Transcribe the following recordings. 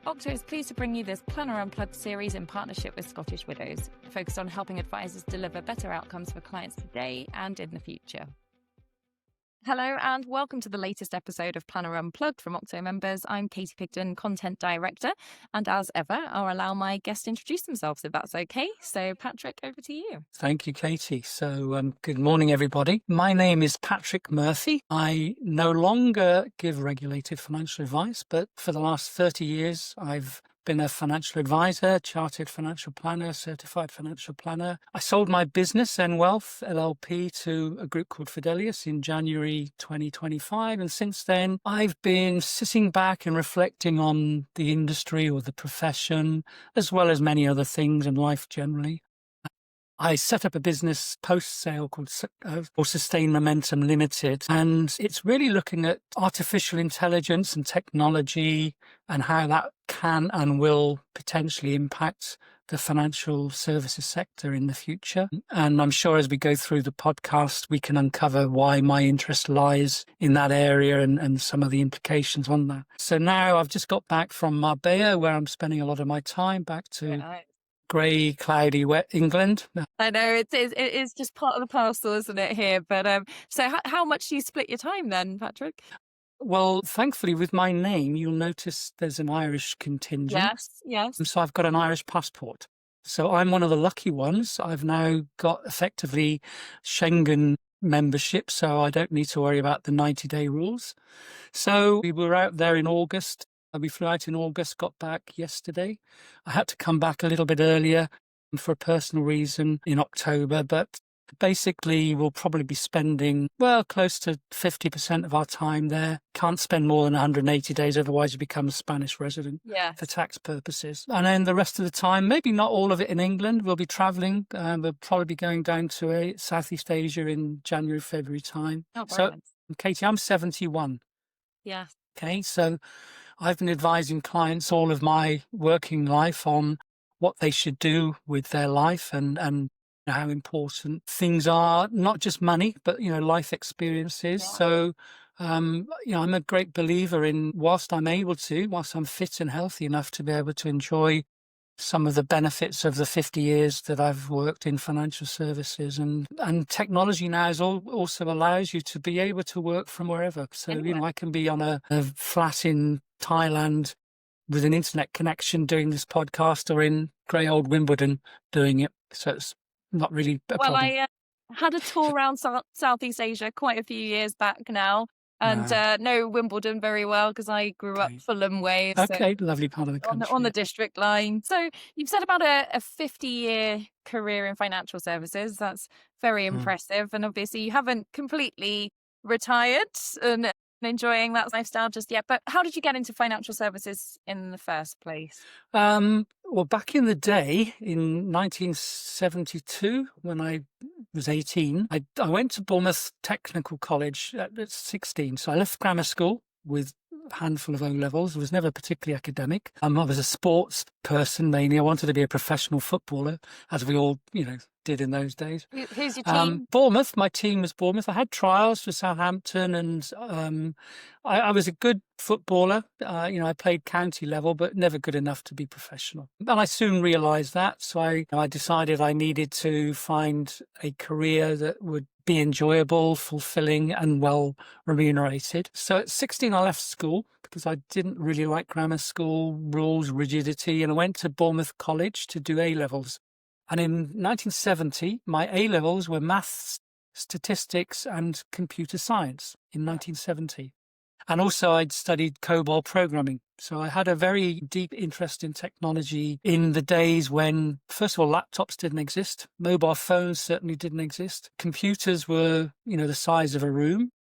Octo is pleased to bring you this Planner Unplugged series in partnership with Scottish Widows, focused on helping advisors deliver better outcomes for clients today and in the future. Hello and welcome to the latest episode of Planner Unplugged from Octo members. I'm Katey Pigden, Content Director, and as ever, I'll allow my guests to introduce themselves if that's okay. So Patrick, over to you. Thank you, Katey. So good morning, everybody. My name is Patrick Murphy. I no longer give regulated financial advice, but for the last 30 years, I've been a financial advisor, chartered financial planner, certified financial planner. I sold my business, Wealth LLP, to a group called Fidelius in January 2025. And since then, I've been sitting back and reflecting on the industry or the profession, as well as many other things in life generally. I set up a business post-sale called Sustain Momentum Limited, and it's really looking at artificial intelligence and technology and how that can and will potentially impact the financial services sector in the future. And I'm sure as we go through the podcast, we can uncover why my interest lies in that area and some of the implications on that. So now I've just got back from Marbella, where I'm spending a lot of my time, back to grey, cloudy, wet England. I know it is just part of the parcel, isn't it, here? But so how much do you split your time then, Patrick? Well, thankfully, with my name, you'll notice there's an Irish contingent. Yes. So I've got an Irish passport. So I'm one of the lucky ones. I've now got effectively Schengen membership, so I don't need to worry about the 90-day rules. So we were out there in August. We flew out in August, got back yesterday. I had to come back a little bit earlier for a personal reason in October, but basically we'll probably be spending, close to 50% of our time there. Can't spend more than 180 days, otherwise you become a Spanish resident for tax purposes. And then the rest of the time, maybe not all of it in England, we'll be travelling. We'll probably be going down to Southeast Asia in January, February time. Oh, so, Katey, I'm 71. Yeah. Okay, so I've been advising clients all of my working life on what they should do with their life and how important things are, not just money, but, life experiences. Yeah. So, I'm a great believer in whilst I'm fit and healthy enough to be able to enjoy some of the benefits of the 50 years that I've worked in financial services, and technology now also allows you to be able to work from wherever. So, I can be on a flat in Thailand with an internet connection doing this podcast, or in grey old Wimbledon doing it. So it's not really a problem. I had a tour around Southeast Asia quite a few years back now. And know Wimbledon very well because I grew up Fulham way. Okay, lovely part of the country. On the district line. So you've said about a 50-year career in financial services. That's very impressive. And obviously you haven't completely retired and enjoying that lifestyle just yet. But how did you get into financial services in the first place? Well, back in the day, in 1972, when I was 18, I went to Bournemouth Technical College at 16. So I left grammar school with a handful of O-levels. I was never particularly academic. I was a sports person mainly. I wanted to be a professional footballer, as we all, did in those days. Who's your team? Bournemouth. My team was Bournemouth. I had trials for Southampton, and I was a good footballer. I played county level, but never good enough to be professional. And I soon realised that, so I decided I needed to find a career that would be enjoyable, fulfilling, and well remunerated. So at 16, I left school because I didn't really like grammar school rules, rigidity, and I went to Bournemouth College to do A-levels. And in 1970, my A-levels were maths, statistics, and computer science in 1970. And also I'd studied COBOL programming. So I had a very deep interest in technology in the days when, first of all, laptops didn't exist. Mobile phones certainly didn't exist. Computers were, the size of a room.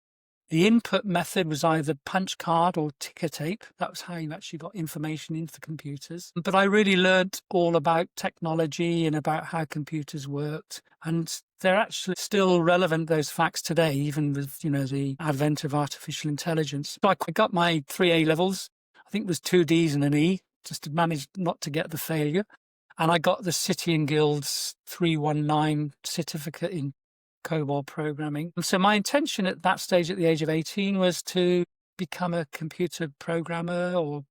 The input method was either punch card or ticker tape. That was how you actually got information into the computers. But I really learned all about technology and about how computers worked. And they're actually still relevant, those facts today, even with, the advent of artificial intelligence. So I got my 3 A-levels. I think it was 2 Ds and an E, just to manage not to get the failure. And I got the City and Guilds 319 certificate in COBOL programming. So my intention at that stage, at the age of 18, was to become a computer programmer or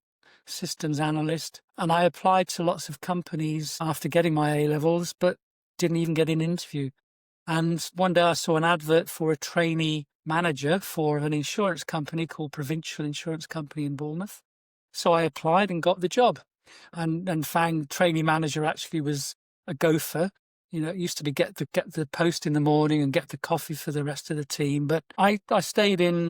systems analyst. And I applied to lots of companies after getting my A-levels, but didn't even get an interview. And one day I saw an advert for a trainee manager for an insurance company called Provincial Insurance Company in Bournemouth. So I applied and got the job, and found trainee manager actually was a gopher. It used to be get the post in the morning and get the coffee for the rest of the team. But I stayed in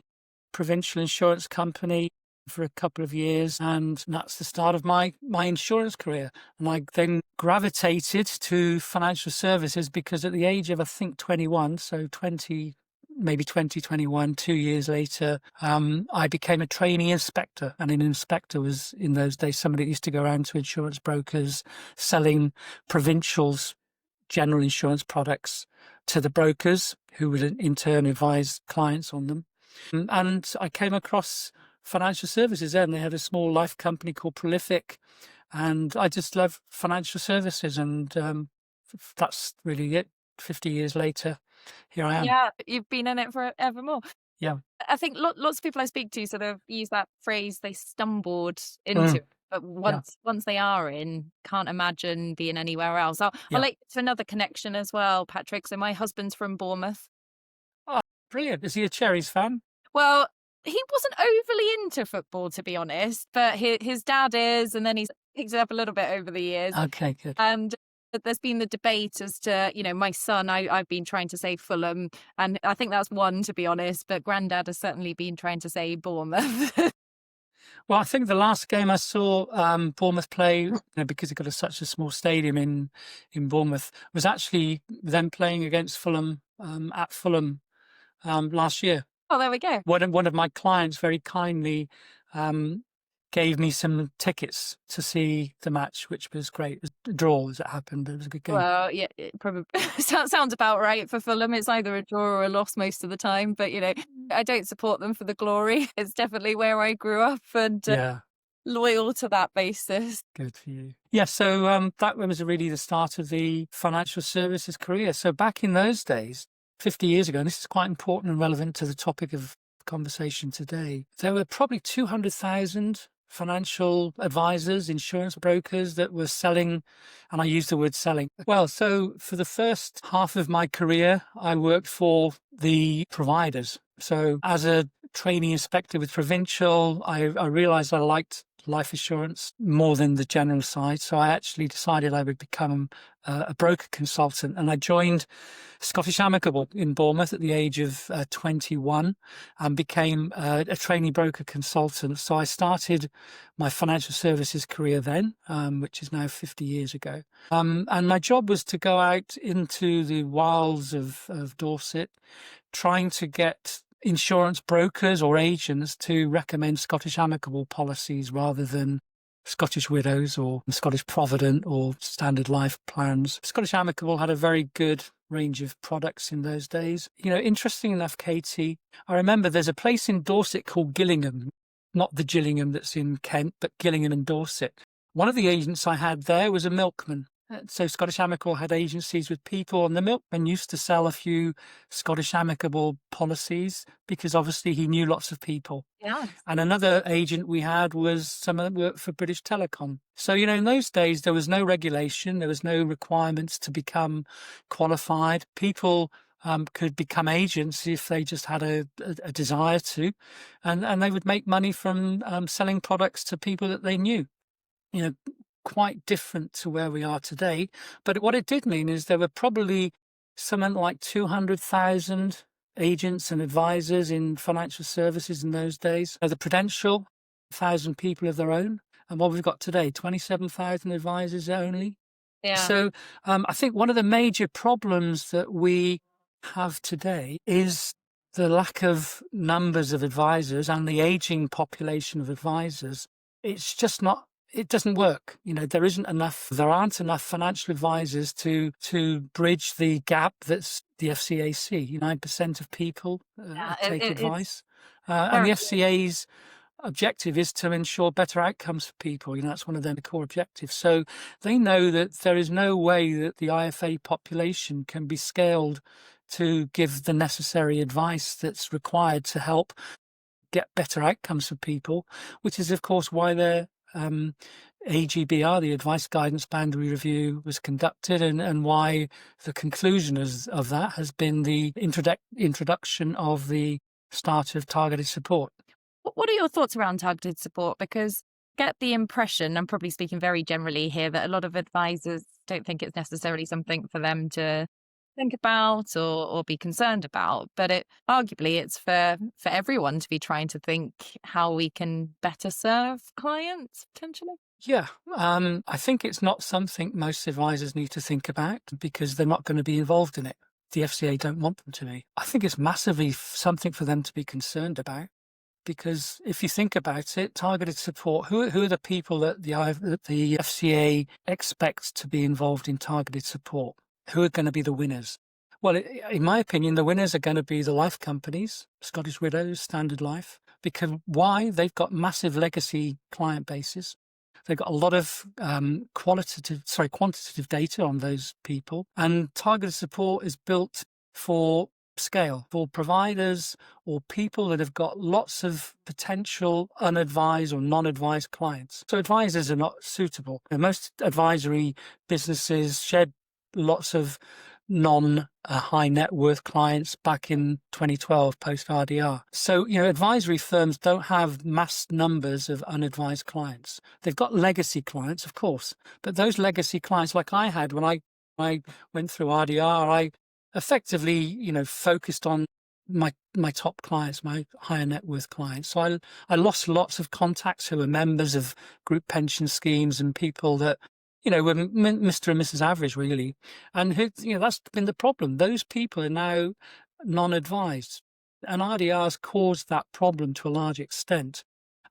Provincial Insurance Company for a couple of years, and that's the start of my insurance career. And I then gravitated to financial services because at the age of, I think, 21, so 2021, 2 years later, I became a trainee inspector. And an inspector was, in those days, somebody that used to go around to insurance brokers selling Provincial's general insurance products to the brokers, who would in turn advise clients on them. And I came across financial services then. They had a small life company called Prolific, and I just love financial services. And that's really it. 50 years later, here I am. Yeah, you've been in it forevermore. Yeah. I think lots of people I speak to sort of use that phrase, they stumbled into it. But once they are in, can't imagine being anywhere else. I'll link to another connection as well, Patrick. So my husband's from Bournemouth. Oh, brilliant. Is he a Cherries fan? Well, he wasn't overly into football, to be honest, but his dad is, and then he's picked it up a little bit over the years. Okay, good. And there's been the debate as to, my son, I've been trying to say Fulham, and I think that's one, to be honest, but Grandad has certainly been trying to say Bournemouth. Well, I think the last game I saw Bournemouth play, because it got such a small stadium in Bournemouth, was actually them playing against Fulham at Fulham last year. Oh, there we go. One of my clients very kindly gave me some tickets to see the match, which was great. It was a draw as it happened, but it was a good game. Well, yeah, it probably sounds about right for Fulham. It's either a draw or a loss most of the time, but I don't support them for the glory. It's definitely where I grew up, and loyal to that basis. Good for you. Yeah, so that was really the start of the financial services career. So back in those days, 50 years ago, and this is quite important and relevant to the topic of conversation today, there were probably 200,000 financial advisors, insurance brokers that were selling, and I use the word selling. Well, so for the first half of my career, I worked for the providers. So as a trainee inspector with Provincial, I realized I liked life assurance more than the general side. So I actually decided I would become a broker consultant, and I joined Scottish Amicable in Bournemouth at the age of 21 and became a trainee broker consultant. So I started my financial services career then, which is now 50 years ago. And my job was to go out into the wilds of Dorset, trying to get insurance brokers or agents to recommend Scottish Amicable policies rather than Scottish Widows or Scottish Provident or Standard Life plans. Scottish Amicable had a very good range of products in those days. Interesting enough, Katey, I remember there's a place in Dorset called Gillingham, not the Gillingham that's in Kent, but Gillingham in Dorset. One of the agents I had there was a milkman. So Scottish Amicable had agencies with people, and the milkman used to sell a few Scottish Amicable policies because obviously he knew lots of people. Yeah. And another agent we had was someone that worked for British Telecom. So, in those days, there was no regulation. There was no requirements to become qualified. People could become agents if they just had a desire to. And they would make money from selling products to people that they knew. Quite different to where we are today. But what it did mean is there were probably something like 200,000 agents and advisors in financial services in those days. The Prudential, 1,000 people of their own. And what we've got today, 27,000 advisors only. Yeah. So I think one of the major problems that we have today is the lack of numbers of advisors and the aging population of advisors. It's just not, it doesn't work. There aren't enough financial advisors to bridge the gap that's the FCAC. 9% of people take advice. And the FCA's objective is to ensure better outcomes for people. That's one of their core objectives. So they know that there is no way that the IFA population can be scaled to give the necessary advice that's required to help get better outcomes for people, which is, of course, why they're AGBR, the Advice Guidance Boundary Review, was conducted, and why the conclusion of that has been the introduction of the start of targeted support. What are your thoughts around targeted support? Because I get the impression, I'm probably speaking very generally here, that a lot of advisors don't think it's necessarily something for them to think about or be concerned about. But arguably it's for everyone to be trying to think how we can better serve clients potentially. Yeah, I think it's not something most advisors need to think about because they're not going to be involved in it. The FCA don't want them to be. I think it's massively something for them to be concerned about. Because if you think about it, targeted support, who are the people that the FCA expects to be involved in targeted support? Who are going to be the winners? Well, in my opinion, the winners are going to be the life companies, Scottish Widows, Standard Life. Because why? They've got massive legacy client bases. They've got a lot of quantitative data on those people. And targeted support is built for scale, for providers or people that have got lots of potential unadvised or non-advised clients. So advisors are not suitable. And most advisory businesses shed lots of non-high net worth clients back in 2012 post RDR. So, advisory firms don't have mass numbers of unadvised clients. They've got legacy clients, of course, but those legacy clients, like I had when I went through RDR, I effectively, focused on my top clients, my higher net worth clients. So I lost lots of contacts who were members of group pension schemes and people that, were Mr. and Mrs. Average, really. And who, that's been the problem. Those people are now non-advised. And RDR's caused that problem to a large extent.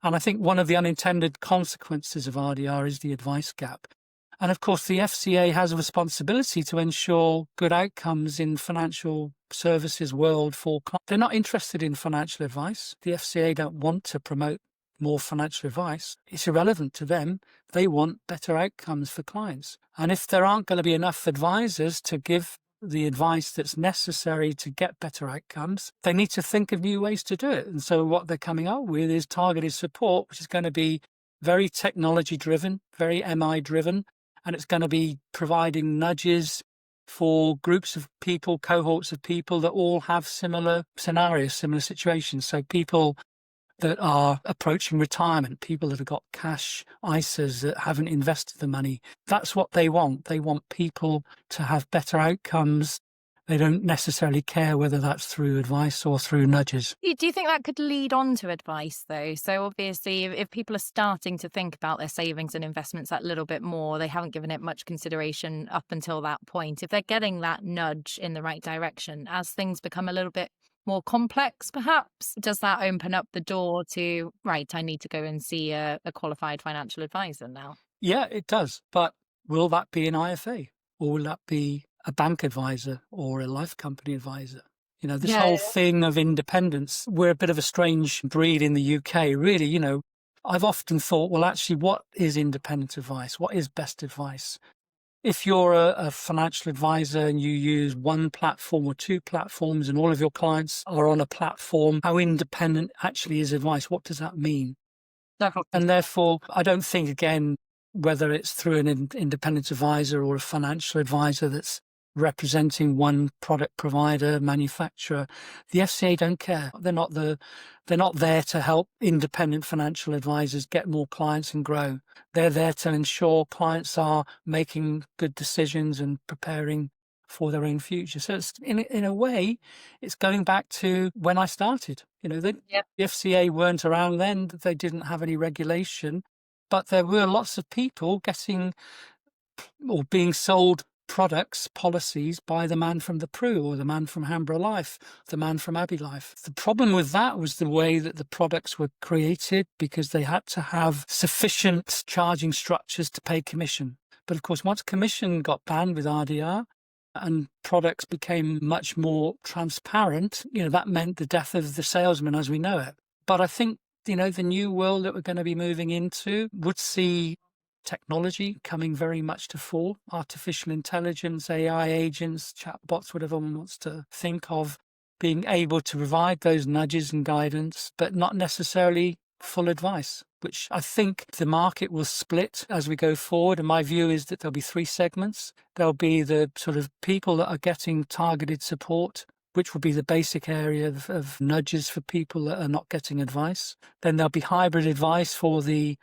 And I think one of the unintended consequences of RDR is the advice gap. And of course, the FCA has a responsibility to ensure good outcomes in financial services world for clients. They're not interested in financial advice. The FCA don't want to promote more financial advice. It's irrelevant to them. They want better outcomes for clients. And if there aren't going to be enough advisors to give the advice that's necessary to get better outcomes, they need to think of new ways to do it. And so what they're coming up with is targeted support, which is going to be very technology driven, very MI driven. And it's going to be providing nudges for groups of people, cohorts of people that all have similar scenarios, similar situations. So people that are approaching retirement, people that have got cash ISAs that haven't invested the money. That's what they want. They want people to have better outcomes. They don't necessarily care whether that's through advice or through nudges. Do you think that could lead on to advice, though? So obviously, if people are starting to think about their savings and investments that little bit more, they haven't given it much consideration up until that point. If they're getting that nudge in the right direction, as things become a little bit more complex, perhaps, does that open up the door to, right, I need to go and see a qualified financial advisor now? Yeah, it does. But will that be an IFA or will that be a bank advisor or a life company advisor? This whole thing of independence, we're a bit of a strange breed in the UK, really. I've often thought, well, actually, what is independent advice? What is best advice? If you're a financial advisor and you use one platform or two platforms and all of your clients are on a platform, how independent actually is advice? What does that mean? And therefore, I don't think, again, whether it's through an independent advisor or a financial advisor that's representing one product provider, manufacturer, the FCA don't care. They're not there to help independent financial advisors get more clients and grow. They're there to ensure clients are making good decisions and preparing for their own future. So it's, in a way, it's going back to when I started. The FCA weren't around then. They didn't have any regulation, but there were lots of people getting or being sold products, policies by the man from the Pru or the man from Hambro Life, the man from Abbey Life. The problem with that was the way that the products were created, because they had to have sufficient charging structures to pay commission. But of course, once commission got banned with RDR and products became much more transparent, that meant the death of the salesman as we know it. But I think, the new world that we're going to be moving into would see technology coming very much to fore, artificial intelligence, AI agents, chatbots, whatever one wants to think of, being able to provide those nudges and guidance, but not necessarily full advice, which I think the market will split as we go forward. And my view is that there'll be three segments. There'll be the sort of people that are getting targeted support, which will be the basic area of nudges for people that are not getting advice. Then there'll be hybrid advice for the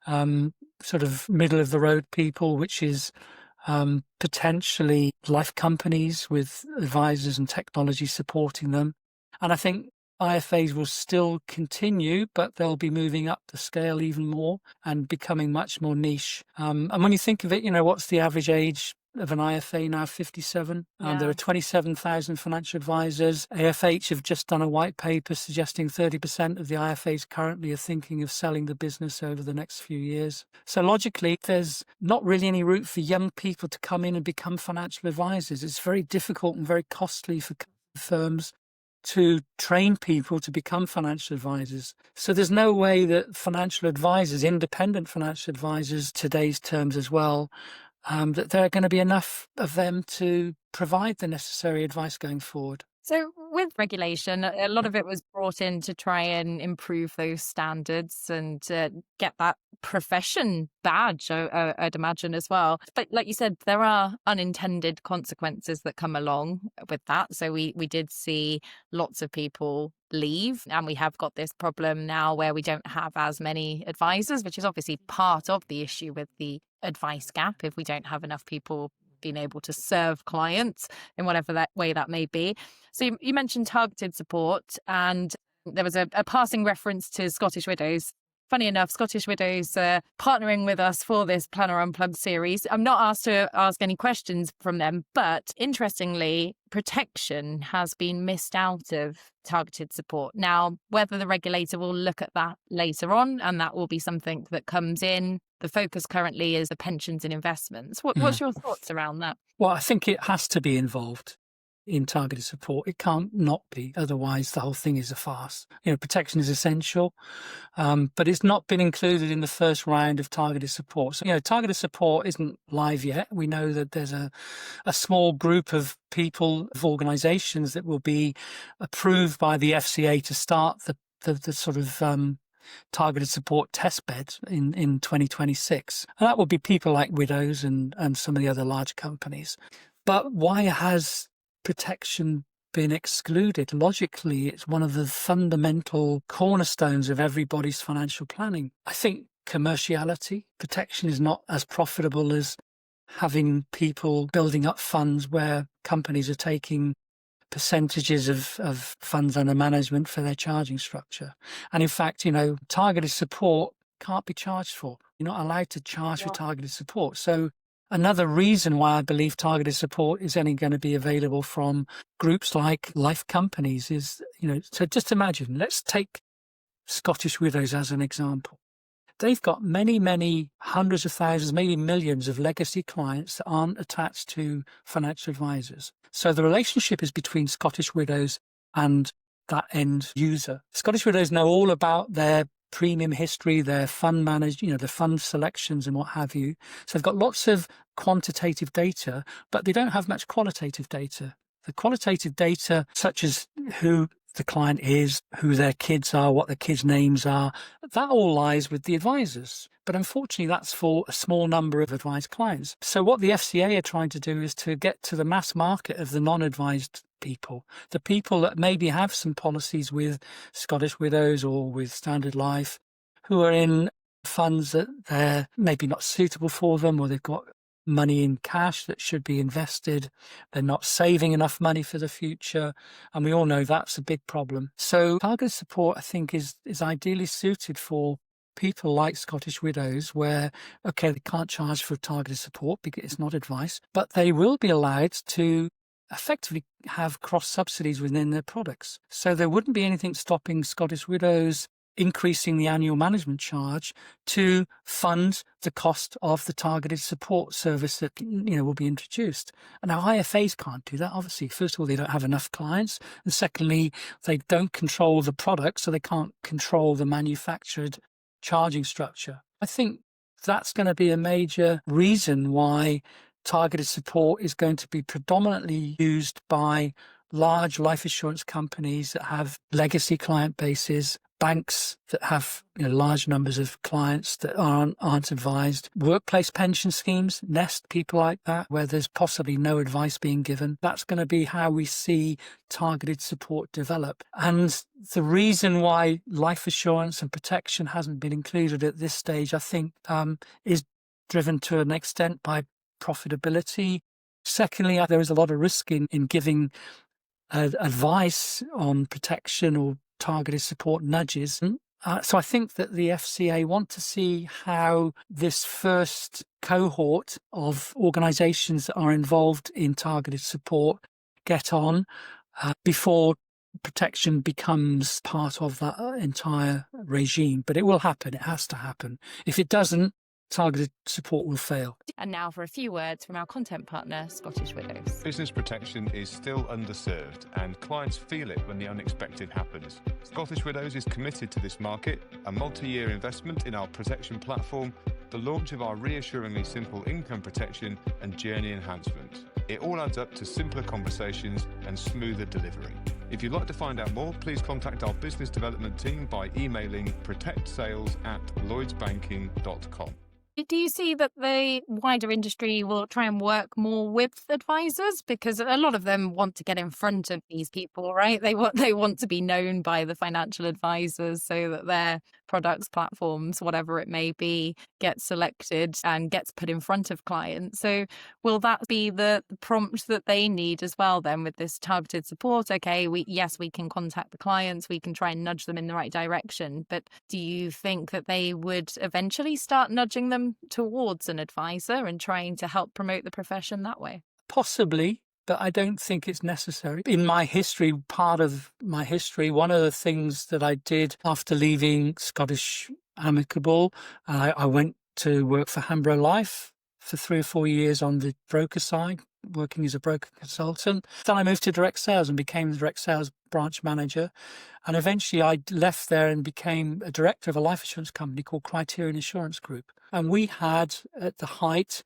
sort of middle of the road people, which is potentially life companies with advisors and technology supporting them. And I think IFAs will still continue, but they'll be moving up the scale even more and becoming much more niche. And when you think of it, what's the average age of an IFA now? 57. Yeah. There are 27,000 financial advisors. AFH have just done a white paper suggesting 30% of the IFAs currently are thinking of selling the business over the next few years. So logically, there's not really any route for young people to come in and become financial advisors. It's very difficult and very costly for firms to train people to become financial advisors. So there's no way that financial advisors, independent financial advisors, today's terms as well, that there are going to be enough of them to provide the necessary advice going forward. So with regulation, a lot of it was brought in to try and improve those standards and get that profession badge, I'd imagine as well. But like you said, there are unintended consequences that come along with that. So we did see lots of people leave, and we have got this problem now where we don't have as many advisors, which is obviously part of the issue with the advice gap, if we don't have enough people being able to serve clients in whatever that way that may be. So you mentioned targeted support, and there was a passing reference to Scottish Widows. Funny enough, Scottish Widows are partnering with us for this Planner Unplugged series. I'm not asked to ask any questions from them, but interestingly, protection has been missed out of targeted support. Now, whether the regulator will look at that later on, and that will be something that comes in. The focus currently is the pensions and investments. What's your thoughts around that? Well, I think it has to be involved in targeted support. It can't not be, otherwise the whole thing is a farce. Protection is essential, but it's not been included in the first round of targeted support. So, targeted support isn't live yet. We know that there's a small group of people, of organisations that will be approved by the FCA to start the sort of targeted support testbed in 2026. And that would be people like Widows and some of the other large companies. But why has protection been excluded? Logically, it's one of the fundamental cornerstones of everybody's financial planning. I think commerciality, protection is not as profitable as having people building up funds where companies are taking percentages of funds under management for their charging structure. And in fact, targeted support can't be charged for. You're not allowed to charge for targeted support. So another reason why I believe targeted support is only going to be available from groups like life companies is, so just imagine, let's take Scottish Widows as an example. They've got many, many hundreds of thousands, maybe millions of legacy clients that aren't attached to financial advisors. So the relationship is between Scottish Widows and that end user. Scottish Widows know all about their premium history, their fund the fund selections and what have you. So they've got lots of quantitative data, but they don't have much qualitative data. The qualitative data, such as who the client is, who their kids are, what their kids' names are, that all lies with the advisors. But unfortunately, that's for a small number of advised clients. So what the FCA are trying to do is to get to the mass market of the non-advised people, the people that maybe have some policies with Scottish Widows or with Standard Life, who are in funds that they're maybe not suitable for them, or they've got money in cash that should be invested. They're not saving enough money for the future. And we all know that's a big problem. So targeted support, I think, is ideally suited for people like Scottish Widows, where, okay, they can't charge for targeted support because it's not advice, but they will be allowed to effectively have cross subsidies within their products. So there wouldn't be anything stopping Scottish Widows increasing the annual management charge to fund the cost of the targeted support service that will be introduced. And now IFAs can't do that, obviously. First of all, they don't have enough clients, and secondly, they don't control the product, so they can't control the manufactured charging structure. I think that's going to be a major reason why targeted support is going to be predominantly used by large life insurance companies that have legacy client bases, banks that have large numbers of clients that aren't advised, workplace pension schemes, Nest, people like that, where there's possibly no advice being given. That's going to be how we see targeted support develop. And the reason why life assurance and protection hasn't been included at this stage, I think, is driven to an extent by profitability. Secondly, there is a lot of risk in giving advice on protection or targeted support nudges. So I think that the FCA want to see how this first cohort of organisations that are involved in targeted support get on before protection becomes part of that entire regime. But it will happen. It has to happen. If it doesn't, targeted support will fail. And now for a few words from our content partner, Scottish Widows. Business protection is still underserved and clients feel it when the unexpected happens. Scottish Widows is committed to this market, a multi-year investment in our protection platform, the launch of our reassuringly simple income protection and journey enhancement. It all adds up to simpler conversations and smoother delivery. If you'd like to find out more, please contact our business development team by emailing protectsales@lloydsbanking.com. Do you see that the wider industry will try and work more with advisors? Because a lot of them want to get in front of these people, right? They want to be known by the financial advisors so that their products, platforms, whatever it may be, get selected and gets put in front of clients. So will that be the prompt that they need as well then with this targeted support? Okay, we can contact the clients, we can try and nudge them in the right direction. But do you think that they would eventually start nudging them towards an advisor and trying to help promote the profession that way? Possibly, but I don't think it's necessary. In my history, part of my history, one of the things that I did after leaving Scottish Amicable, I went to work for Hambro Life for 3 or 4 years on the broker side, working as a broker consultant. Then I moved to direct sales and became the direct sales branch manager. And eventually I left there and became a director of a life insurance company called Criterion Insurance Group. And we had, at the height,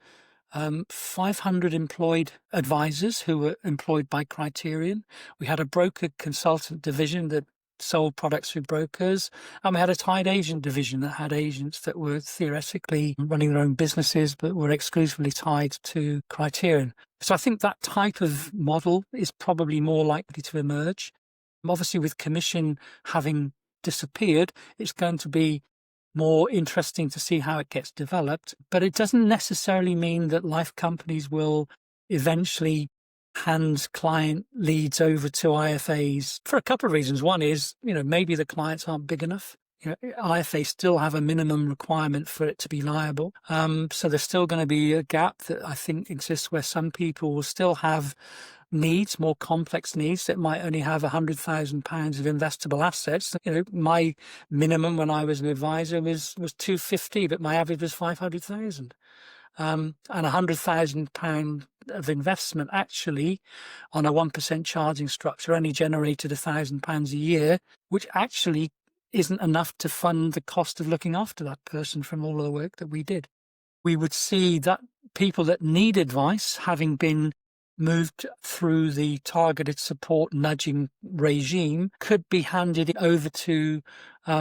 500 employed advisors who were employed by Criterion. We had a broker consultant division that sold products through brokers, and we had a tied agent division that had agents that were theoretically running their own businesses but were exclusively tied to Criterion. So I think that type of model is probably more likely to emerge. Obviously, with commission having disappeared, it's going to be more interesting to see how it gets developed. But it doesn't necessarily mean that life companies will eventually hand client leads over to IFAs for a couple of reasons. One is, maybe the clients aren't big enough. IFAs still have a minimum requirement for it to be liable. So there's still going to be a gap that I think exists where some people will still have needs, more complex needs that might only have £100,000 of investable assets. My minimum when I was an advisor was 250, but my average was 500,000. And £100,000 of investment actually on a 1% charging structure only generated £1,000 a year, which actually isn't enough to fund the cost of looking after that person from all of the work that we did. We would see that people that need advice, having been moved through the targeted support nudging regime, could be handed over to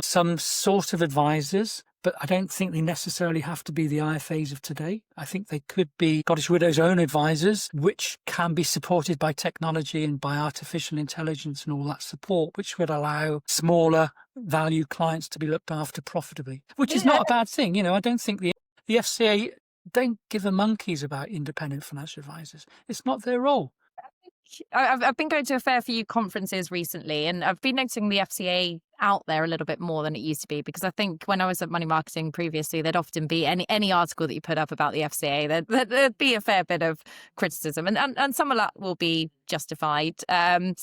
some sort of advisors, but I don't think they necessarily have to be the IFAs of today. I think they could be Scottish Widows' own advisors, which can be supported by technology and by artificial intelligence and all that support, which would allow smaller value clients to be looked after profitably, which is not a bad thing. I don't think the FCA don't give a monkeys about independent financial advisors. It's not their role. I've been going to a fair few conferences recently, and I've been noticing the FCA out there a little bit more than it used to be, because I think when I was at Money Marketing previously, there'd often be any article that you put up about the FCA, there'd be a fair bit of criticism, and some of that will be justified. I've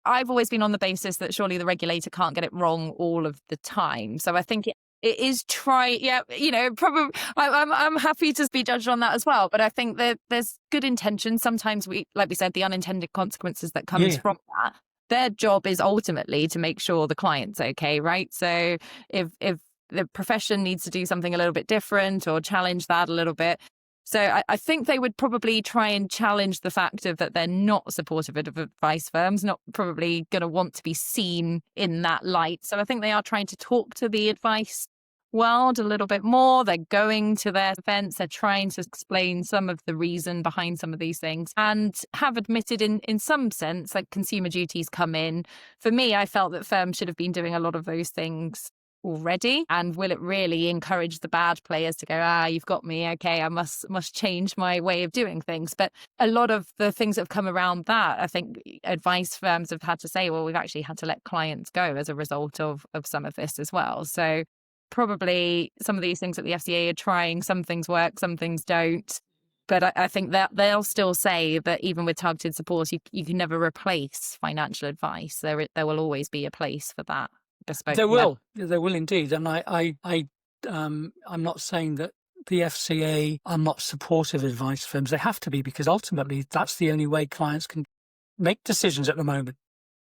always been on the basis that surely the regulator can't get it wrong all of the time. So I think it is probably I'm happy to be judged on that as well. But I think that there's good intention. Sometimes like we said, the unintended consequences that comes from that. Their job is ultimately to make sure the client's okay, right? So if the profession needs to do something a little bit different or challenge that a little bit, So I think they would probably try and challenge the fact of that they're not supportive of advice firms, not probably going to want to be seen in that light. So I think they are trying to talk to the advice world a little bit more. They're going to their events. They're trying to explain some of the reason behind some of these things, and have admitted in some sense that consumer duties come in. For me, I felt that firms should have been doing a lot of those things already. And will it really encourage the bad players to go, you've got me, okay, I must change my way of doing things? But a lot of the things that have come around that, I think advice firms have had to say, well, we've actually had to let clients go as a result of some of this as well. So probably some of these things that the FCA are trying, some things work, some things don't. But I think that they'll still say that even with targeted support, you can never replace financial advice. There will always be a place for that. There will indeed. And I'm not saying that the FCA are not supportive of advice firms. They have to be, because ultimately that's the only way clients can make decisions at the moment.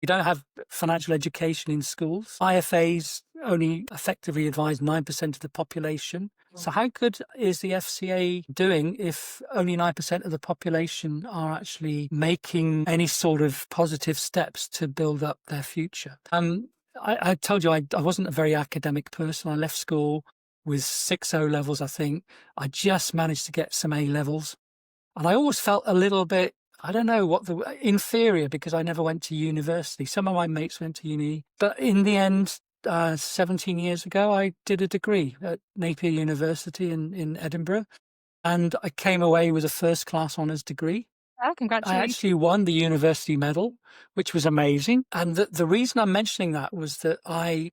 You don't have financial education in schools. IFAs only effectively advise 9% of the population. So how good is the FCA doing if only 9% of the population are actually making any sort of positive steps to build up their future? I told you I wasn't a very academic person. I left school with 6 O levels, I think. I just managed to get some A levels. And I always felt a little bit, I don't know inferior, because I never went to university. Some of my mates went to uni. But in the end, 17 years ago, I did a degree at Napier University in Edinburgh. And I came away with a first-class honours degree. Oh, congratulations. I actually won the university medal, which was amazing. And the reason I'm mentioning that was that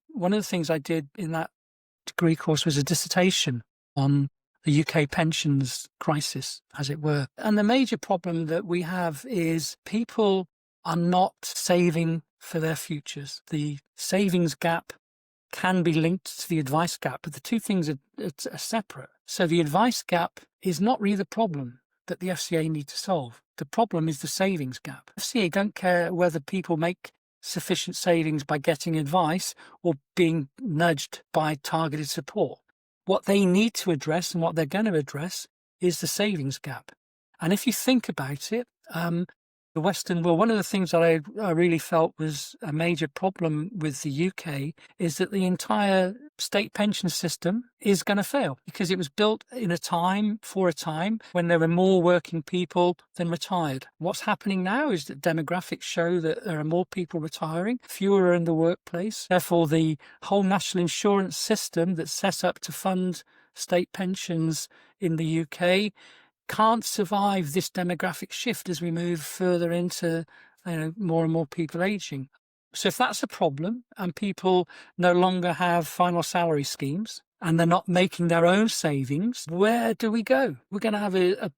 one of the things I did in that degree course was a dissertation on the UK pensions crisis, as it were. And the major problem that we have is people are not saving for their futures. The savings gap can be linked to the advice gap, but the two things are separate. So the advice gap is not really the problem that the FCA need to solve. The problem is the savings gap. FCA don't care whether people make sufficient savings by getting advice or being nudged by targeted support. What they need to address, and what they're going to address, is the savings gap. And if you think about it, one of the things that I really felt was a major problem with the UK is that the entire state pension system is going to fail, because it was built for a time when there were more working people than retired. What's happening now is that demographics show that there are more people retiring, fewer are in the workplace. Therefore, the whole national insurance system that's set up to fund state pensions in the UK can't survive this demographic shift as we move further into more and more people aging. So if that's a problem, and people no longer have final salary schemes and they're not making their own savings, where do we go? We're going to have a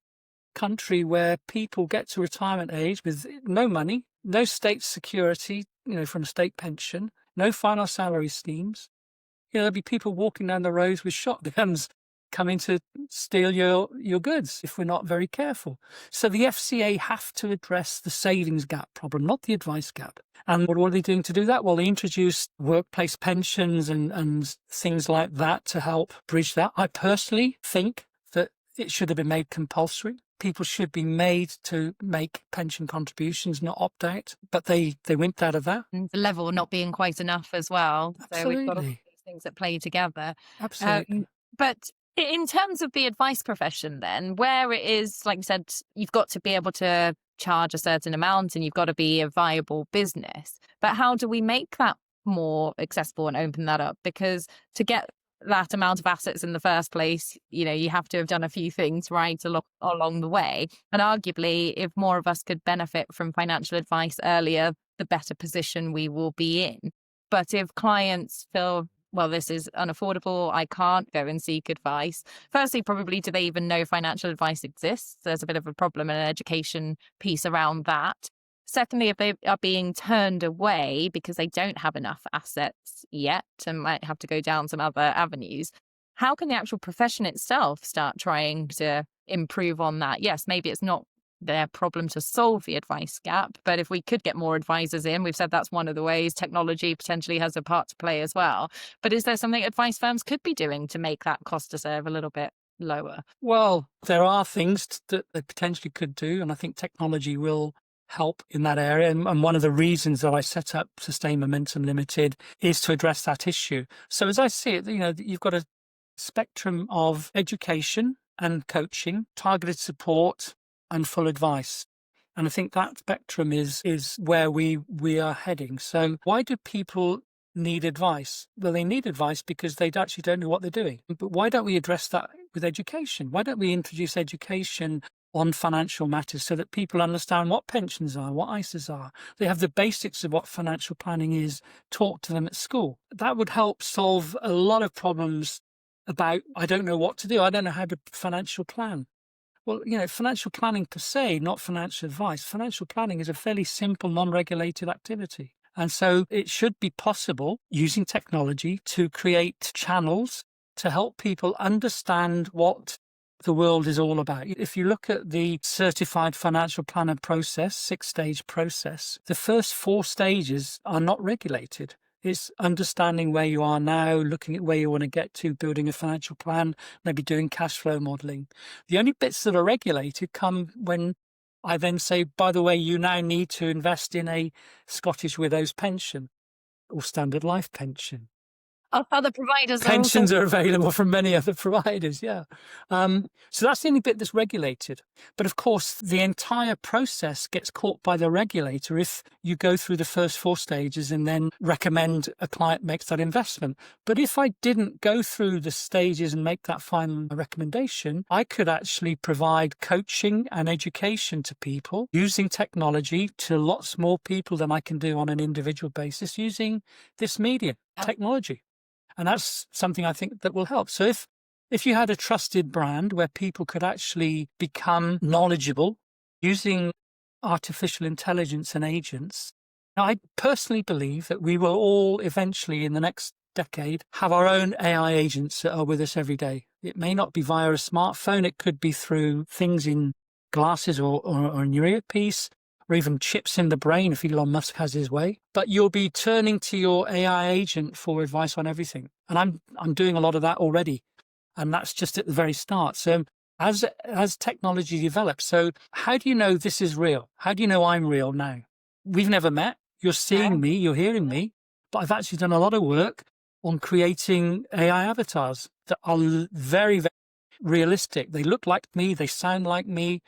country where people get to retirement age with no money, no state security, from a state pension, no final salary schemes. There'll be people walking down the roads with shotguns coming to steal your goods if we're not very careful. So the FCA have to address the savings gap problem, not the advice gap. And what are they doing to do that? Well, they introduced workplace pensions and things like that to help bridge that. I personally think that it should have been made compulsory. People should be made to make pension contributions, not opt out. But they wimped out of that. The level not being quite enough as well. Absolutely. So we've got all these things that play together. Absolutely. But in terms of the advice profession then, where it is, like you said, you've got to be able to charge a certain amount and you've got to be a viable business. But how do we make that more accessible and open that up? Because to get that amount of assets in the first place, you have to have done a few things right along the way. And arguably, if more of us could benefit from financial advice earlier, the better position we will be in. But if clients feel, well, this is unaffordable, I can't go and seek advice. Firstly, probably, do they even know financial advice exists? There's a bit of a problem and an education piece around that. Secondly, if they are being turned away because they don't have enough assets yet and might have to go down some other avenues, how can the actual profession itself start trying to improve on that? Yes, maybe it's not their problem to solve the advice gap, but if we could get more advisors in, we've said that's one of the ways. Technology potentially has a part to play as well. But is there something advice firms could be doing to make that cost to serve a little bit lower? Well, there are things that they potentially could do, and I think technology will help in that area. And one of the reasons that I set up Sustain Momentum Limited is to address that issue. So as I see it, you've got a spectrum of education and coaching, targeted support, and full advice. And I think that spectrum is where we are heading. So why do people need advice? Well, they need advice because they actually don't know what they're doing. But why don't we address that with education? Why don't we introduce education on financial matters so that people understand what pensions are, what ISAs are? They have the basics of what financial planning is taught to them at school. That would help solve a lot of problems about, I don't know what to do. I don't know how to financial plan. Well, financial planning per se, not financial advice. Financial planning is a fairly simple, non-regulated activity. And so it should be possible using technology to create channels to help people understand what the world is all about. If you look at the certified financial planner process, 6-stage process, the first 4 stages are not regulated. It's understanding where you are now, looking at where you want to get to, building a financial plan, maybe doing cash flow modeling. The only bits that are regulated come when I then say, by the way, you now need to invest in a Scottish Widows pension or Standard Life pension. Other providers Pensions are available from many other providers, yeah. So that's the only bit that's regulated. But of course, the entire process gets caught by the regulator if you go through the first 4 stages and then recommend a client makes that investment. But if I didn't go through the stages and make that final recommendation, I could actually provide coaching and education to people using technology to lots more people than I can do on an individual basis using this medium, technology. And that's something I think that will help. So if you had a trusted brand where people could actually become knowledgeable using artificial intelligence and agents, I personally believe that we will all eventually in the next decade have our own AI agents that are with us every day. It may not be via a smartphone. It could be through things in glasses or in your earpiece, or even chips in the brain if Elon Musk has his way. But you'll be turning to your AI agent for advice on everything. And I'm doing a lot of that already. And that's just at the very start. So as technology develops, so how do you know this is real? How do you know I'm real now? We've never met. You're seeing me, you're hearing me, but I've actually done a lot of work on creating AI avatars that are very, very realistic. They look like me, they sound like me.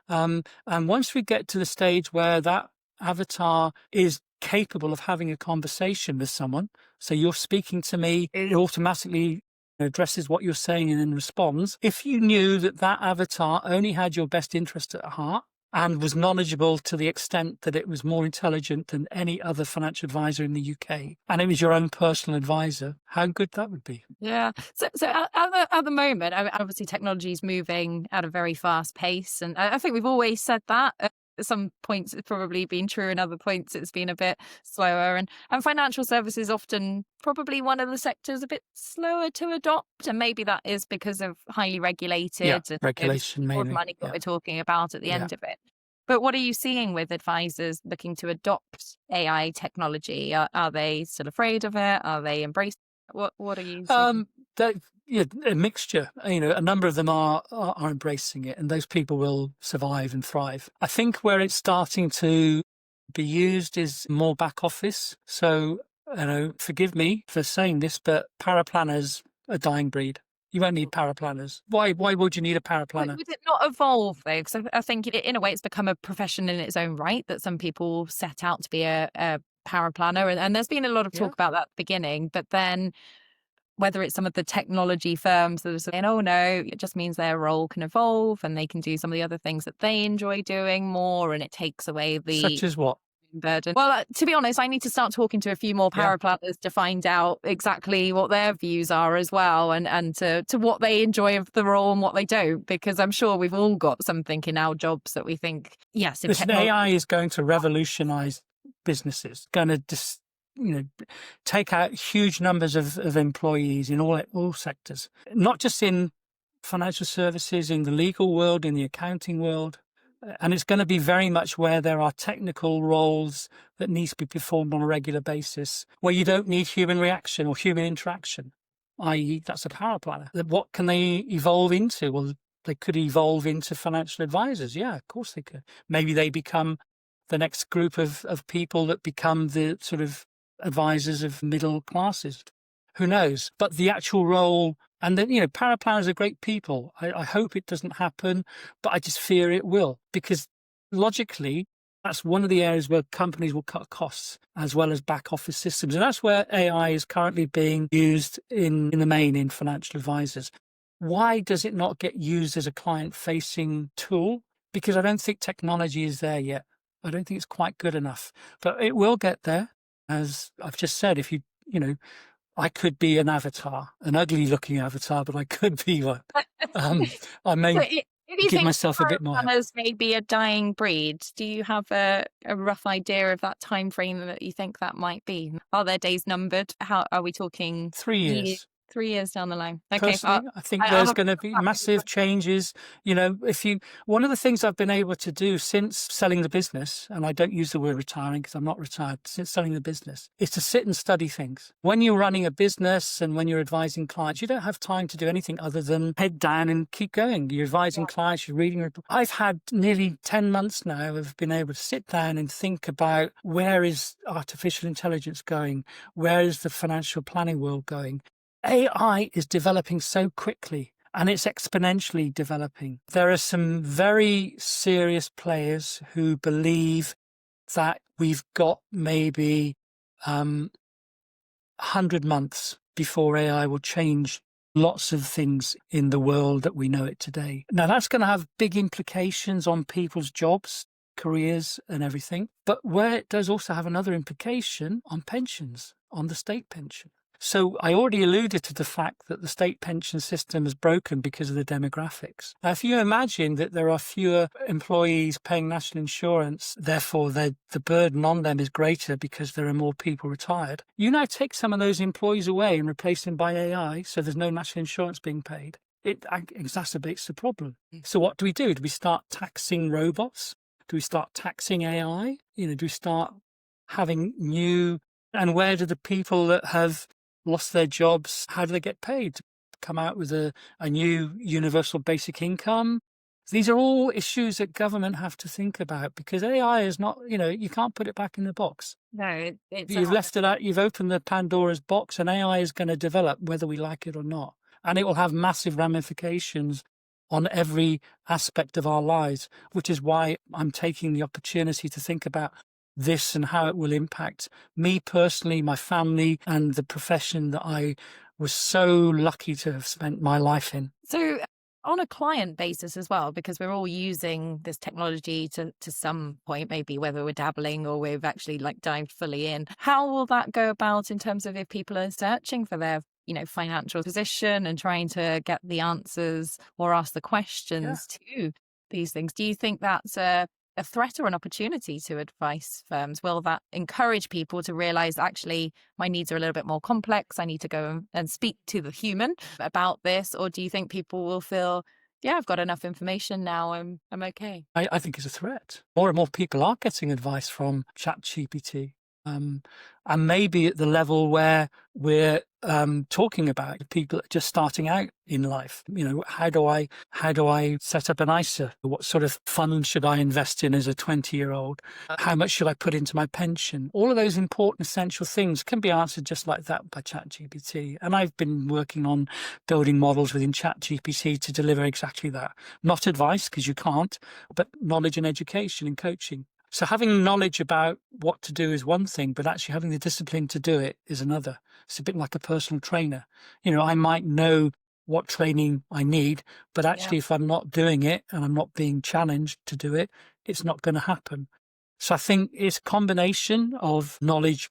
And once we get to the stage where that avatar is capable of having a conversation with someone, so you're speaking to me, it automatically addresses what you're saying and then responds. If you knew that that avatar only had your best interest at heart and was knowledgeable to the extent that it was more intelligent than any other financial advisor in the UK, and it was your own personal advisor, how good that would be. Yeah. So at the moment, I mean, obviously technology is moving at a very fast pace. And I think we've always said that. At some points it's probably been true, and other points it's been a bit slower. And financial services often probably one of the sectors a bit slower to adopt. And maybe that is because of highly regulated and regulation mainly. Money that we're talking about at the end of it. But what are you seeing with advisors looking to adopt AI technology? Are they still afraid of it? Are they embracing it? What are you seeing? A mixture. A number of them are embracing it, and those people will survive and thrive. I think where it's starting to be used is more back office. So, forgive me for saying this, but paraplanners are a dying breed. You won't need paraplanners. Why would you need a paraplanner? Would it not evolve though? Because I think in a way it's become a profession in its own right, that some people set out to be a paraplanner. And there's been a lot of talk about that at the beginning, but then whether it's some of the technology firms that are saying, oh no, it just means their role can evolve and they can do some of the other things that they enjoy doing more, and it takes away the... Such as what? Burden. Well, to be honest, I need to start talking to a few more paraplanners to find out exactly what their views are as well, and to what they enjoy of the role and what they don't, because I'm sure we've all got something in our jobs that we think, yes. Listen, AI is going to revolutionize businesses, going to take out huge numbers of employees in all sectors, not just in financial services, in the legal world, in the accounting world. And it's going to be very much where there are technical roles that need to be performed on a regular basis, where you don't need human reaction or human interaction. i.e. that's a power planner. What can they evolve into? Well, they could evolve into financial advisors. Yeah, of course they could. Maybe they become the next group of people that become the sort of advisors of middle classes. Who knows? But the actual role, and then, paraplanners are great people. I hope it doesn't happen, but I just fear it will, because logically, that's one of the areas where companies will cut costs as well as back office systems. And that's where AI is currently being used in the main in financial advisors. Why does it not get used as a client-facing tool? Because I don't think technology is there yet. I don't think it's quite good enough, but it will get there. As I've just said, if I could be an avatar, an ugly looking avatar, but I could be one. I may if you give think myself a bit more help. planners may be a dying breed, do you have a rough idea of that time frame that you think that might be? Are their days numbered? How are we talking? 3 years. 3 years down the line. Okay, Personally, I think there's going to be massive changes. One of the things I've been able to do since selling the business, and I don't use the word retiring because I'm not retired, since selling the business, is to sit and study things. When you're running a business and when you're advising clients, you don't have time to do anything other than head down and keep going. You're advising clients, you're reading. I've had nearly 10 months now of being able to sit down and think about where is artificial intelligence going? Where is the financial planning world going? AI is developing so quickly and it's exponentially developing. There are some very serious players who believe that we've got maybe 100 months before AI will change lots of things in the world that we know it today. Now, that's going to have big implications on people's jobs, careers and everything. But where it does also have another implication on pensions, on the state pension. So I already alluded to the fact that the state pension system is broken because of the demographics. Now, if you imagine that there are fewer employees paying national insurance, therefore the burden on them is greater because there are more people retired. You now take some of those employees away and replace them by AI, so there's no national insurance being paid. It exacerbates the problem. So what do we do? Do we start taxing robots? Do we start taxing AI? Do we start having new... And where do the people that have lost their jobs, how do they get paid? Come out with a new universal basic income? These are all issues that government have to think about, because AI is not, you can't put it back in the box. No, You've left it out, you've opened the Pandora's box, and AI is going to develop whether we like it or not. And it will have massive ramifications on every aspect of our lives, which is why I'm taking the opportunity to think about this and how it will impact me personally, my family, and the profession that I was so lucky to have spent my life in. So on a client basis as well, because we're all using this technology to some point, maybe whether we're dabbling or we've actually dived fully in, how will that go about in terms of if people are searching for their financial position and trying to get the answers or ask the questions to these things? Do you think that's a threat or an opportunity to advice firms? Will that encourage people to realize, actually, my needs are a little bit more complex, I need to go and speak to the human about this? Or do you think people will feel, I've got enough information now, I'm okay? I think it's a threat. More and more people are getting advice from ChatGPT. And maybe at the level where we're talking about people that are just starting out in life. How do I set up an ISA? What sort of fund should I invest in as a 20-year-old? How much should I put into my pension? All of those important, essential things can be answered just like that by ChatGPT. And I've been working on building models within ChatGPT to deliver exactly that. Not advice, because you can't, but knowledge and education and coaching. So having knowledge about what to do is one thing, but actually having the discipline to do it is another. It's a bit like a personal trainer. I might know what training I need, but actually if I'm not doing it and I'm not being challenged to do it, it's not going to happen. So I think it's a combination of knowledge,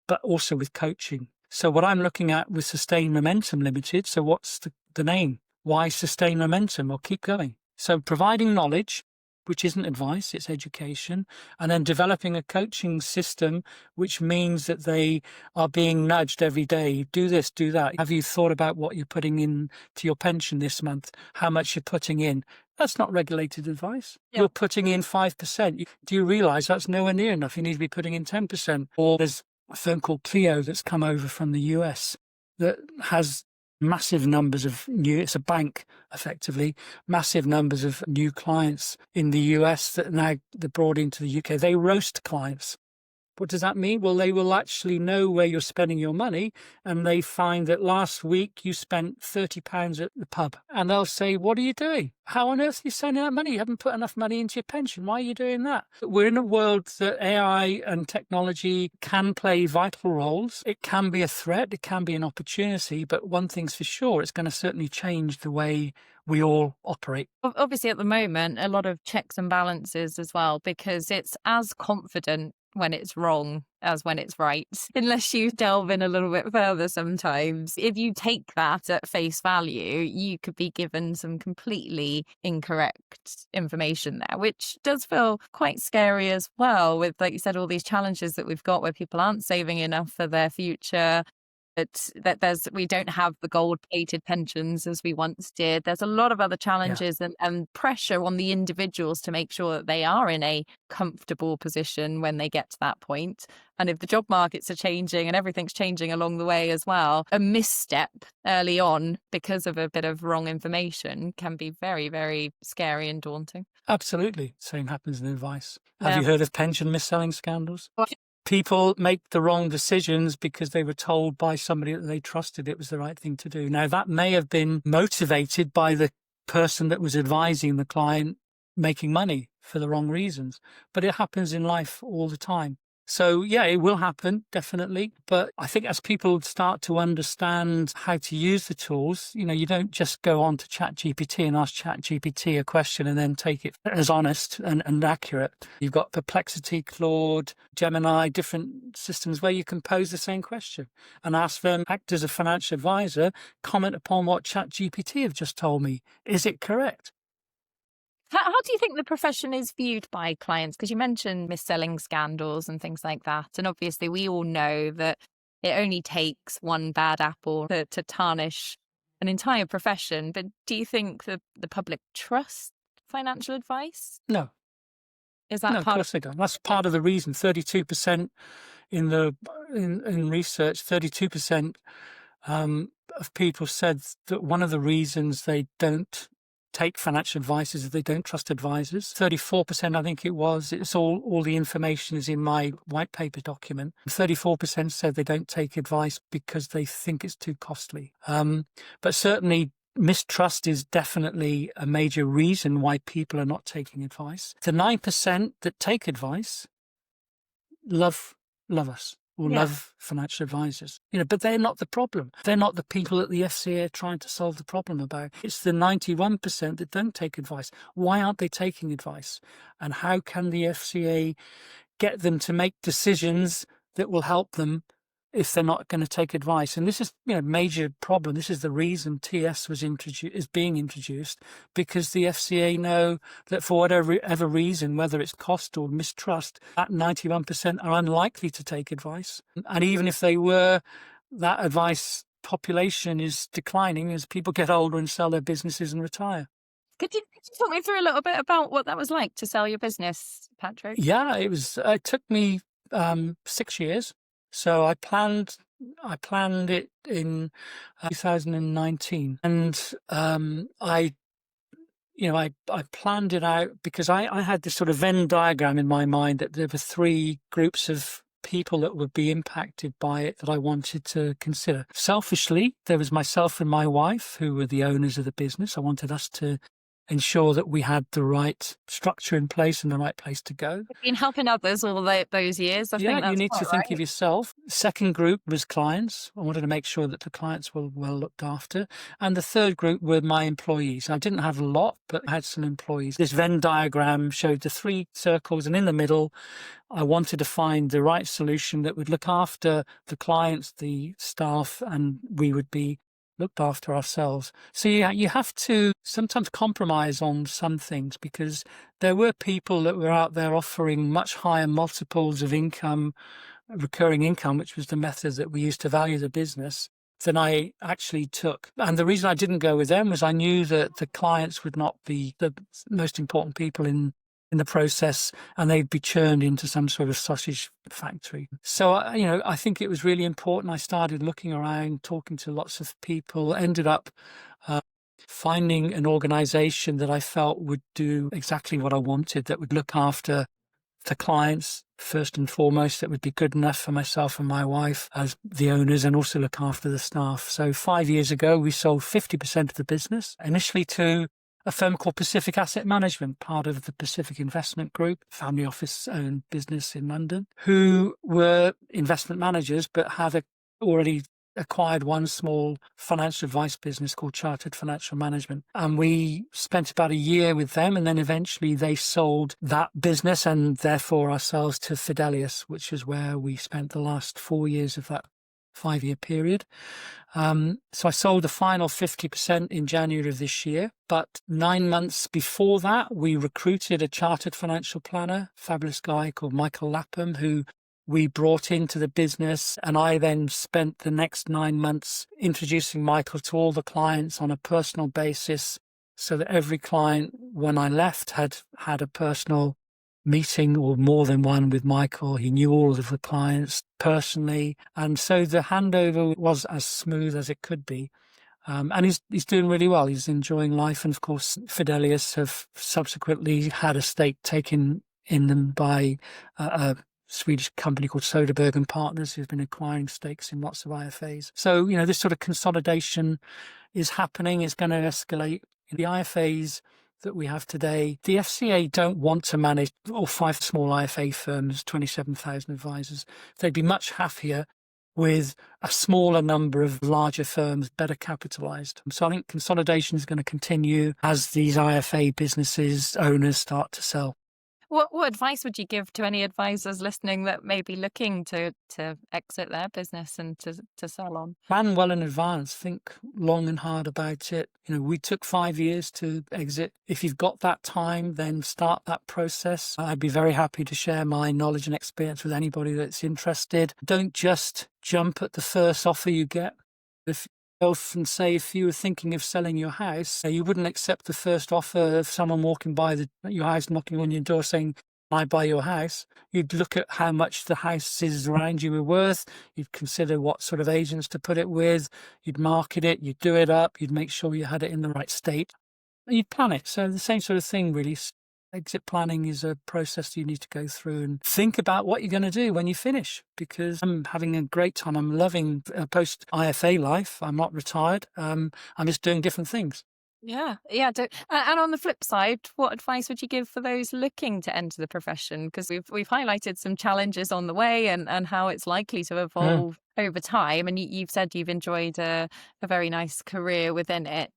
but also with coaching. So what I'm looking at with Sustain Momentum Limited, so what's the name? Why Sustain Momentum? Well, keep going. So providing knowledge, which isn't advice, it's education, and then developing a coaching system, which means that they are being nudged every day. Do this, do that. Have you thought about what you're putting in to your pension this month? How much you're putting in? That's not regulated advice. You're putting in 5%. Do you realise that's nowhere near enough? You need to be putting in 10%. Or there's a firm called Clio that's come over from the US that has massive numbers of it's a bank effectively, massive numbers of new clients in the US that now they're brought into the UK. They roast clients. What does that mean? Well, they will actually know where you're spending your money, and they find that last week you spent £30 at the pub, and they'll say, what are you doing? How on earth are you spending that money? You haven't put enough money into your pension. Why are you doing that? We're in a world that AI and technology can play vital roles. It can be a threat. It can be an opportunity. But one thing's for sure, it's going to certainly change the way we all operate. Obviously, at the moment, a lot of checks and balances as well, because it's as confident when it's wrong as when it's right, unless you delve in a little bit further sometimes. If you take that at face value, you could be given some completely incorrect information there, which does feel quite scary as well, with, like you said, all these challenges that we've got where people aren't saving enough for their future. We don't have the gold-plated pensions as we once did. There's a lot of other challenges and pressure on the individuals to make sure that they are in a comfortable position when they get to that point. And if the job markets are changing and everything's changing along the way as well, a misstep early on because of a bit of wrong information can be very, very scary and daunting. Absolutely. Same happens in advice. Have you heard of pension mis-selling scandals? Well, people make the wrong decisions because they were told by somebody that they trusted it was the right thing to do. Now, that may have been motivated by the person that was advising the client making money for the wrong reasons, but it happens in life all the time. So, yeah, it will happen, definitely. But I think as people start to understand how to use the tools, you don't just go on to ChatGPT and ask ChatGPT a question and then take it as honest and accurate. You've got Perplexity, Claude, Gemini, different systems where you can pose the same question and ask them, act as a financial advisor, comment upon what ChatGPT have just told me. Is it correct? How do you think the profession is viewed by clients? Because you mentioned mis-selling scandals and things like that. And obviously, we all know that it only takes one bad apple to tarnish an entire profession. But do you think the public trust financial advice? No. Is that no, part of course they don't. That's part of the reason. 32% in research, 32% of people said that one of the reasons they don't take financial advice is that they don't trust advisors. 34%, I think it's all the information is in my white paper document. 34% said they don't take advice because they think it's too costly. But certainly mistrust is definitely a major reason why people are not taking advice. The 9% that take advice love us. Love financial advisors, but they're not the problem. They're not the people that the FCA are trying to solve the problem about. It's the 91% that don't take advice. Why aren't they taking advice? And how can the FCA get them to make decisions that will help them if they're not going to take advice? And this is, a major problem. This is the reason TS is being introduced, because the FCA know that for whatever reason, whether it's cost or mistrust, that 91% are unlikely to take advice. And even if they were, that advice population is declining as people get older and sell their businesses and retire. Could you talk me through a little bit about what that was like to sell your business, Patrick? Yeah, it took me 6 years. So I planned it in 2019, and I planned it out because I had this sort of Venn diagram in my mind that there were 3 groups of people that would be impacted by it that I wanted to consider. Selfishly, there was myself and my wife who were the owners of the business. I wanted us to ensure that we had the right structure in place and the right place to go. You've been helping others all those years. I think that's you need to think right. of yourself. Second group was clients. I wanted to make sure that the clients were well looked after. And the third group were my employees. I didn't have a lot, but I had some employees. This Venn diagram showed the 3 circles, and in the middle, I wanted to find the right solution that would look after the clients, the staff, and we would be looked after ourselves. So you have to sometimes compromise on some things, because there were people that were out there offering much higher multiples of income, recurring income, which was the method that we used to value the business, than I actually took. And the reason I didn't go with them was I knew that the clients would not be the most important people in in the process, and they'd be churned into some sort of sausage factory. So, I think it was really important. I started looking around, talking to lots of people, ended up finding an organization that I felt would do exactly what I wanted, that would look after the clients first and foremost, that would be good enough for myself and my wife as the owners, and also look after the staff. So 5 years ago, we sold 50% of the business, initially to a firm called Pacific Asset Management, part of the Pacific Investment Group, family office-owned business in London, who were investment managers but had already acquired one small financial advice business called Chartered Financial Management. And we spent about a year with them, and then eventually they sold that business and therefore ourselves to Fidelius, which is where we spent the last 4 years of that 5-year period. So I sold the final 50% in January of this year. But 9 months before that, we recruited a chartered financial planner, fabulous guy called Michael Lapham, who we brought into the business. And I then spent the next 9 months introducing Michael to all the clients on a personal basis, so that every client, when I left, had had a personal meeting or more than one with Michael. He knew all of the clients personally. And so the handover was as smooth as it could be. And he's doing really well. He's enjoying life. And of course, Fidelius have subsequently had a stake taken in them by a Swedish company called Soderberg and Partners, who've been acquiring stakes in lots of IFAs. So, this sort of consolidation is happening. It's going to escalate. The IFAs that we have today, the FCA don't want to manage all 5 small IFA firms, 27,000 advisors. They'd be much happier with a smaller number of larger firms, better capitalized. So I think consolidation is going to continue as these IFA businesses, owners start to sell. What advice would you give to any advisors listening that may be looking to exit their business and to sell on? Plan well in advance. Think long and hard about it. We took 5 years to exit. If you've got that time, then start that process. I'd be very happy to share my knowledge and experience with anybody that's interested. Don't just jump at the first offer you get. If often say, if you were thinking of selling your house, you wouldn't accept the first offer of someone walking by your house, knocking on your door saying, "I buy your house." You'd look at how much the houses around you were worth. You'd consider what sort of agents to put it with. You'd market it. You'd do it up. You'd make sure you had it in the right state. You'd plan it. So the same sort of thing, really. Exit planning is a process you need to go through and think about what you're going to do when you finish, because I'm having a great time. I'm loving post-IFA life. I'm not retired. I'm just doing different things. Yeah. And on the flip side, what advice would you give for those looking to enter the profession? Because we've highlighted some challenges on the way and how it's likely to evolve over time. And you've said you've enjoyed a very nice career within it.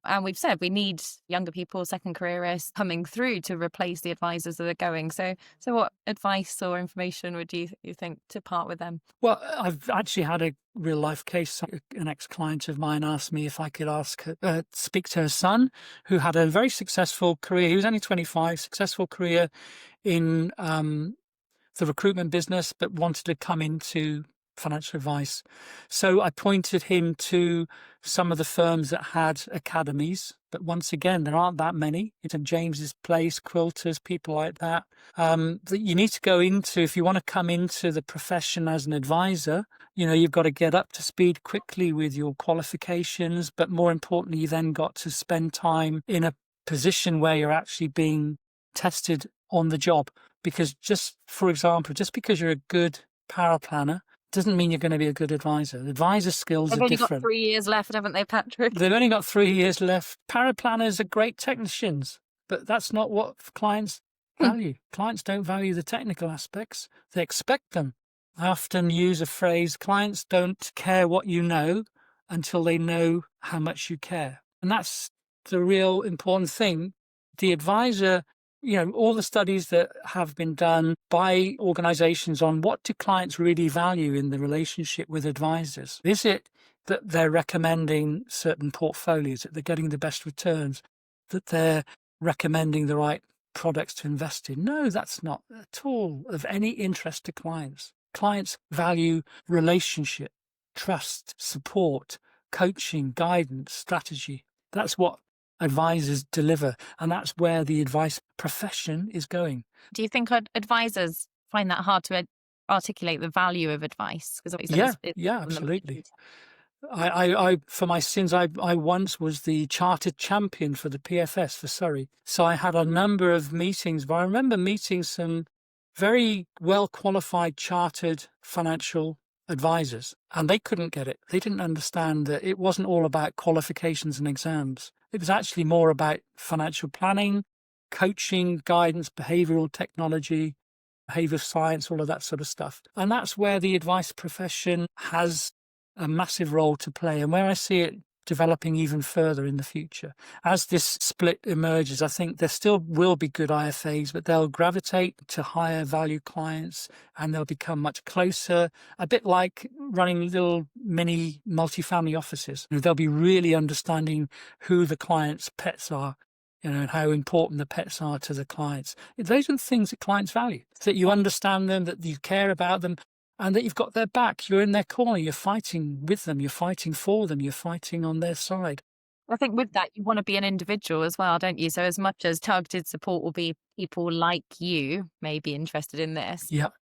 And we've said we need younger people, second careerists coming through to replace the advisors that are going. So what advice or information would you think to part with them? Well, I've actually had a real life case. An ex-client of mine asked me if I could speak to her son, who had a very successful career. He was only 25, successful career in the recruitment business, but wanted to come into financial advice. So I pointed him to some of the firms that had academies, but once again, there aren't that many. It's St. James's Place, Quilters, people like that you need to go into if you want to come into the profession as an advisor. You've got to get up to speed quickly with your qualifications, but more importantly, you then got to spend time in a position where you're actually being tested on the job. Because for example, just because you're a good power planner doesn't mean you're going to be a good advisor. Advisor skills are different. They've only got 3 years left, haven't they, Patrick? They've only got 3 years left. Paraplanners are great technicians, but that's not what clients value. Clients don't value the technical aspects. They expect them. I often use a phrase, clients don't care what you know until they know how much you care. And that's the real important thing. The advisor, all the studies that have been done by organizations on what do clients really value in the relationship with advisors. Is it that they're recommending certain portfolios, that they're getting the best returns, that they're recommending the right products to invest in? No, that's not at all of any interest to clients. Clients value relationship, trust, support, coaching, guidance, strategy. That's what advisors deliver. And that's where the advice profession is going. Do you think advisors find that hard to articulate the value of advice? Because Yeah, absolutely. I for my sins, I once was the chartered champion for the PFS for Surrey. So I had a number of meetings, but I remember meeting some very well qualified chartered financial advisors, and they couldn't get it. They didn't understand that it wasn't all about qualifications and exams. It was actually more about financial planning, coaching, guidance, behavioral technology, behavior science, all of that sort of stuff. And that's where the advice profession has a massive role to play, and where I see it developing even further in the future. As this split emerges, I think there still will be good IFAs, but they'll gravitate to higher value clients and they'll become much closer, a bit like running little mini multifamily offices. They'll be really understanding who the client's pets are, and how important the pets are to the clients. Those are the things that clients value, that you understand them, that you care about them, and that you've got their back. You're in their corner. You're fighting with them. You're fighting for them. You're fighting on their side. I think with that, you want to be an individual as well, don't you? So as much as targeted support will be people like you may be interested in this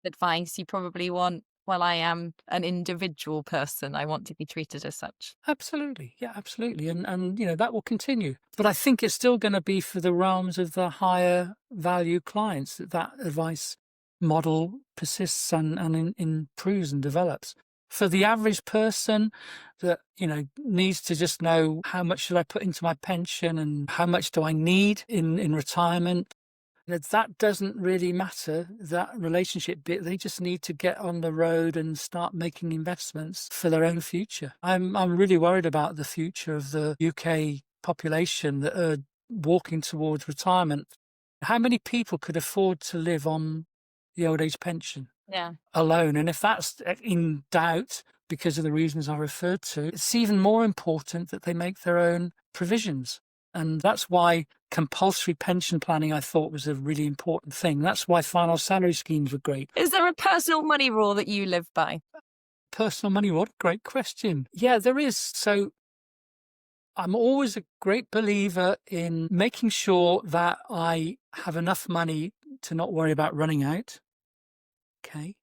advice, you probably want, well, I am an individual person. I want to be treated as such. Absolutely. Yeah, absolutely. And that will continue. But I think it's still going to be for the realms of the higher value clients that advice model persists and improves and develops. For the average person that needs to just know, how much should I put into my pension and how much do I need in retirement, that doesn't really matter, that relationship bit. They just need to get on the road and start making investments for their own future. I'm really worried about the future of the UK population that are walking towards retirement. How many people could afford to live on the old age pension alone? And if that's in doubt because of the reasons I referred to, it's even more important that they make their own provisions. And that's why compulsory pension planning, I thought, was a really important thing. That's why final salary schemes were great. Is there a personal money rule that you live by? Personal money, what a great question. Yeah, there is. So I'm always a great believer in making sure that I have enough money to not worry about running out. Okay.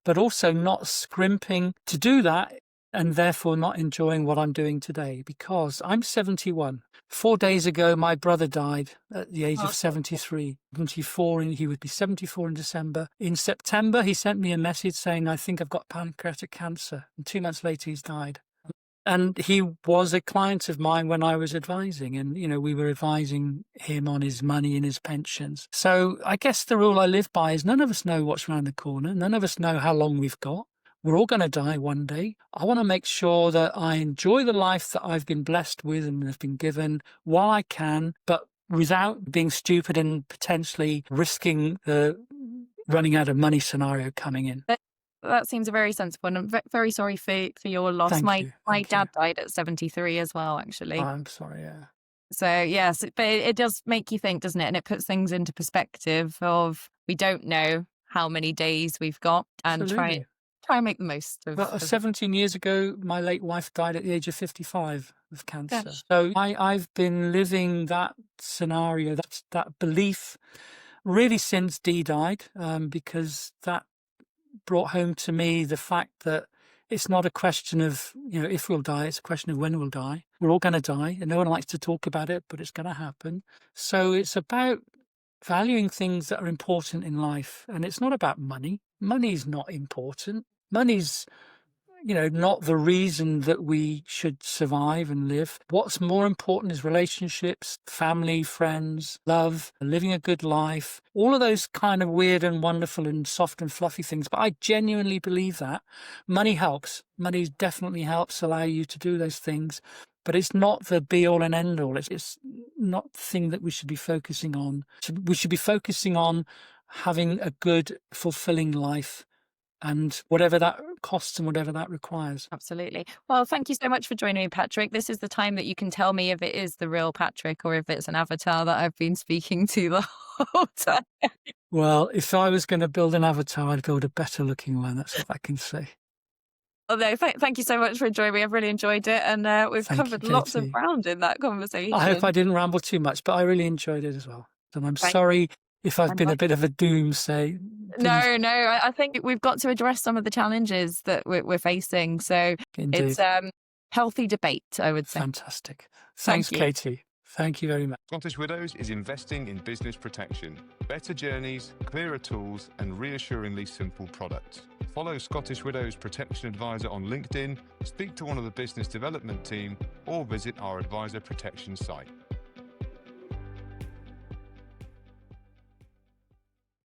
But also not scrimping to do that and therefore not enjoying what I'm doing today, because I'm 71. 4 days ago, my brother died at the age of 73. 74, and he would be 74 in December. In September, he sent me a message saying, I think I've got pancreatic cancer. And 2 months later, he's died. And he was a client of mine when I was advising, and, we were advising him on his money and his pensions. So I guess the rule I live by is none of us know what's around the corner. None of us know how long we've got. We're all going to die one day. I want to make sure that I enjoy the life that I've been blessed with and have been given while I can, but without being stupid and potentially risking the running out of money scenario coming in. That seems a very sensible, and I'm very sorry for your loss. Thank My dad you. died at 73 as well, actually. Oh, I'm sorry, yeah. So, yes, but it does make you think, doesn't it? And it puts things into perspective of, we don't know how many days we've got, and Absolutely. try and make the most of Well, 17 years ago, my late wife died at the age of 55 of cancer. Gosh. So I've been living that scenario, that belief, really since Dee died, because that brought home to me the fact that it's not a question of, if we'll die, it's a question of when we'll die. We're all going to die, and no one likes to talk about it, but it's going to happen. So it's about valuing things that are important in life, and it's not about money. Money's not important. Money's, not the reason that we should survive and live. What's more important is relationships, family, friends, love, living a good life, all of those kind of weird and wonderful and soft and fluffy things. But I genuinely believe that money helps. Money definitely helps allow you to do those things. But it's not the be-all and end-all. It's not the thing that we should be focusing on. We should be focusing on having a good, fulfilling life, and whatever that costs and whatever that requires. Absolutely. Well, thank you so much for joining me, Patrick. This is the time that you can tell me if it is the real Patrick or if it's an avatar that I've been speaking to the whole time. Well, if I was going to build an avatar, I'd build a better looking one. That's what I can say. Although, thank you so much for joining me. I've really enjoyed it, and we've Thank you, covered lots of Katey. ground in that conversation. I hope I didn't ramble too much, but I really enjoyed it as well. And I'm Thank sorry if I've I'm been a like, bit of a doomsday. no, I think we've got to address some of the challenges that we're facing. So Indeed. it's healthy debate, I would say. Fantastic. Thanks, Thank you. Katey. Thank you very much. Scottish Widows is investing in business protection, better journeys, clearer tools, and reassuringly simple products. Follow Scottish Widows Protection Advisor on LinkedIn, speak to one of the business development team, or visit our advisor protection site.